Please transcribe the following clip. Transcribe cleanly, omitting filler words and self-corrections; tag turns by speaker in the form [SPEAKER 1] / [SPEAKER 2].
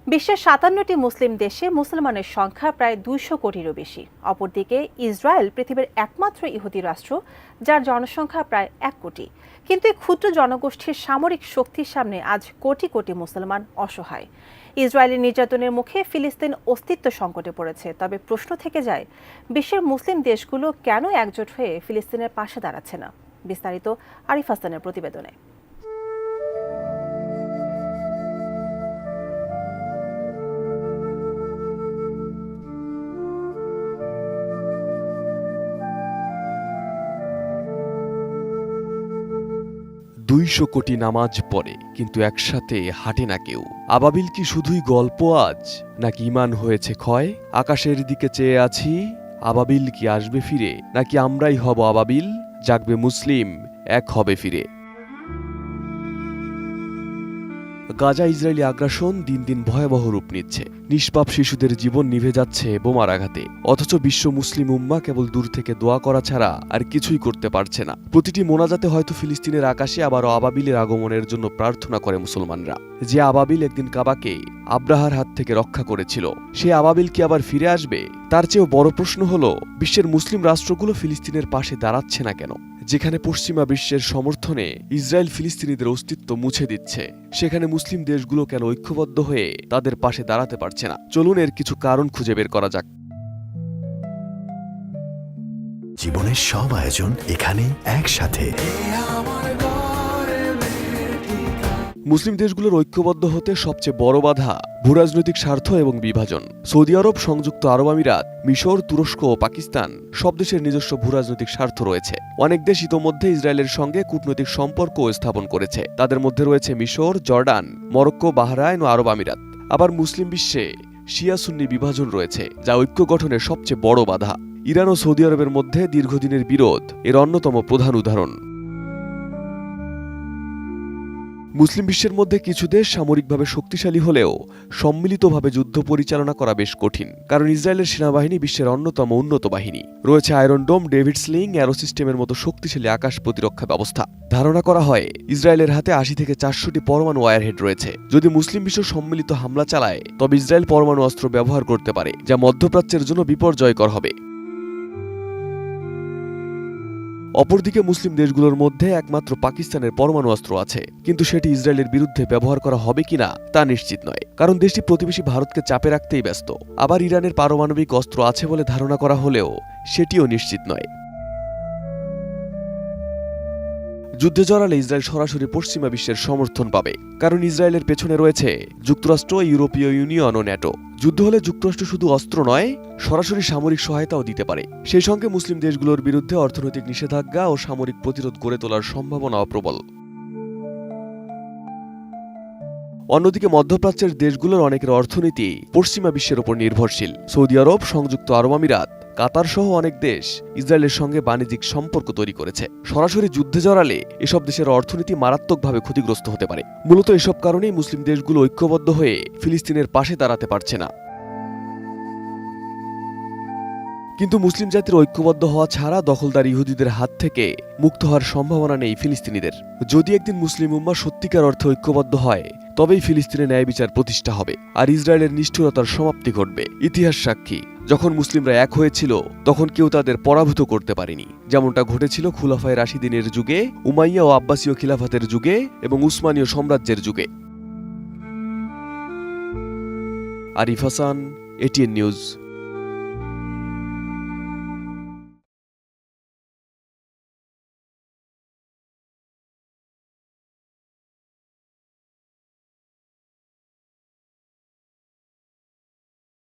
[SPEAKER 1] বিশ্বের ৫৭টি মুসলিম দেশে মুসলমানের সংখ্যা প্রায় ২০০ কোটিরও বেশি। অপরদিকে ইসরায়েল পৃথিবীর একমাত্র ইহুদি রাষ্ট্র, যার জনসংখ্যা প্রায় ১ কোটি। কিন্তু এই ক্ষুদ্র জনগোষ্ঠীর সামরিক শক্তির সামনে আজ কোটি কোটি মুসলমান অসহায়। ইসরায়েলের নির্যাতনের মুখে ফিলিস্তিন অস্তিত্ব সংকটে পড়েছে। তবে প্রশ্ন থেকে যায়, বিশ্বের মুসলিম দেশগুলো কেন একজোট হয়ে ফিলিস্তিনের পাশে দাঁড়াচ্ছে না? বিস্তারিত আরিফ হাসানের প্রতিবেদনে।
[SPEAKER 2] দুইশো কোটি নামাজ পড়ে, কিন্তু একসাথে হাঁটে না কেউ। আবাবিল কি শুধুই গল্প আজ, নাকি ঈমান হয়েছে ক্ষয়? আকাশের দিকে চেয়ে আছি, আবাবিল কি আসবে ফিরে, নাকি আমরাই হব আবাবিল? জাগবে মুসলিম, এক হবে ফিরে। গাজা ইসরায়েলি আগ্রাসন দিন দিন ভয়াবহ রূপ নিচ্ছে। নিষ্পাপ শিশুদের জীবন নিভে যাচ্ছে বোমার আঘাতে। অথচ বিশ্ব মুসলিম উম্মাহ কেবল দূর থেকে দোয়া করা ছাড়া আর কিছুই করতে পারছে না। প্রতিটি মোনাজাতে হয়তো ফিলিস্তিনের আকাশে আবারও আবাবিলের আগমনের জন্য প্রার্থনা করে মুসলমানরা। যে আবাবিল একদিন কাবাকে আব্রাহার হাত থেকে রক্ষা করেছিল, সে আবাবিল কি আবার ফিরে আসবে? তার চেয়েও বড় প্রশ্ন হলো, বিশ্বের মুসলিম রাষ্ট্রগুলো ফিলিস্তিনের পাশে দাঁড়াচ্ছে না কেন? যেখানে পশ্চিমা বিশ্বের সমর্থনে ইসরায়েল ফিলিস্তিনিদের অস্তিত্ব মুছে দিচ্ছে, সেখানে মুসলিম দেশগুলো কেন ঐক্যবদ্ধ হয়ে তাদের পাশে দাঁড়াতে পারছে না? চলুন এর কিছু কারণ খুঁজে বের করা যাক।
[SPEAKER 3] জীবনের সব আয়োজন এখানে একসাথে।
[SPEAKER 2] মুসলিম দেশগুলোর ঐক্যবদ্ধ হতে সবচেয়ে বড় বাধা ভূরাজনৈতিক স্বার্থ এবং বিভাজন। সৌদি আরব, সংযুক্ত আরব আমিরাত, মিশর, তুরস্ক ও পাকিস্তান সব দেশের নিজস্ব ভূরাজনৈতিক স্বার্থ রয়েছে। অনেক দেশ ইতোমধ্যে ইসরায়েলের সঙ্গে কূটনৈতিক সম্পর্ক স্থাপন করেছে। তাদের মধ্যে রয়েছে মিশর, জর্ডান, মরক্কো, বাহরাইন ও আরব আমিরাত। আবার মুসলিম বিশ্বে শিয়া সুন্নি বিভাজন রয়েছে, যা ঐক্য গঠনের সবচেয়ে বড় বাধা। ইরান ও সৌদি আরবের মধ্যে দীর্ঘদিনের বিরোধ এর অন্যতম প্রধান উদাহরণ। মুসলিম বিশ্বের মধ্যে কিছু দেশ সামরিকভাবে শক্তিশালী হলেও সম্মিলিতভাবে যুদ্ধ পরিচালনা করা বেশ কঠিন, কারণ ইসরায়েলের সেনাবাহিনী বিশ্বের অন্যতম উন্নত বাহিনী। রয়েছে আয়রন ডোম, ডেভিড স্লিং, অ্যারো সিস্টেমের মতো শক্তিশালী আকাশ প্রতিরক্ষা ব্যবস্থা। ধারণা করা হয় ইসরায়েলের হাতে ৮০ থেকে ৪০০টি পরমাণু ওয়ারহেড রয়েছে। যদি মুসলিম বিশ্ব সম্মিলিত হামলা চালায়, তবে ইসরায়েল পরমাণু অস্ত্র ব্যবহার করতে পারে, যা মধ্যপ্রাচ্যের জন্য বিপর্যয়কর হবে। অপরদিকে মুসলিম দেশগুলোর মধ্যে একমাত্র পাকিস্তানের পরমাণু অস্ত্র আছে, কিন্তু সেটি ইসরায়েলের বিরুদ্ধে ব্যবহার করা হবে কিনা তা নিশ্চিত নয়, কারণ দেশটি প্রতিবেশী ভারতকে চাপে রাখতেই ব্যস্ত। আবার ইরানের পারমাণবিক অস্ত্র আছে বলে ধারণা করা হলেও সেটিও নিশ্চিত নয়। যুদ্ধে জড়ালে ইসরায়েল সরাসরি পশ্চিমা বিশ্বের সমর্থন পাবে, কারণ ইসরায়েলের পেছনে রয়েছে যুক্তরাষ্ট্র, ইউরোপীয় ইউনিয়ন ও ন্যাটো। যুদ্ধ হলে যুক্তরাষ্ট্র শুধু অস্ত্র নয়, সরাসরি সামরিক সহায়তাও দিতে পারে। সেই সঙ্গে মুসলিম দেশগুলোর বিরুদ্ধে অর্থনৈতিক নিষেধাজ্ঞা ও সামরিক প্রতিরোধ গড়ে তোলার সম্ভাবনাও প্রবল। অন্যদিকে মধ্যপ্রাচ্যের দেশগুলোর অনেকের অর্থনীতি পশ্চিমা বিশ্বের উপর নির্ভরশীল। সৌদি আরব, সংযুক্ত আরব আমিরাত, কাতার সহ অনেক দেশ ইসরায়েলের সঙ্গে বাণিজ্যিক সম্পর্ক তৈরি করেছে। সরাসরি যুদ্ধে জড়ালে এসব দেশের অর্থনীতি মারাত্মকভাবে ক্ষতিগ্রস্ত হতে পারে। মূলত এসব কারণেই মুসলিম দেশগুলো ঐক্যবদ্ধ হয়ে ফিলিস্তিনের পাশে দাঁড়াতে পারছে না। কিন্তু মুসলিম জাতির ঐক্যবদ্ধ হওয়া ছাড়া দখলদার ইহুদিদের হাত থেকে মুক্ত হওয়ার সম্ভাবনা নেই ফিলিস্তিনিদের। যদি একদিন মুসলিম উম্মাহ সত্যিকার অর্থে ঐক্যবদ্ধ হয়, তবেই ফিলিস্তিনে ন্যায় বিচার প্রতিষ্ঠা হবে, আর ইসরায়েলের নিষ্ঠুরতার সমাপ্তি ঘটবে। ইতিহাস সাক্ষী, যখন মুসলিমরা এক হয়েছিল, তখন কেউ তাদের পরাভূত করতে পারেনি। যেমনটা ঘটেছিল খুলাফায়ে রাশিদিনের যুগে, উমাইয়া ও আব্বাসীয় খিলাফতের যুগে এবং উসমানীয় সাম্রাজ্যের যুগে। Arif Hasan, ATN news.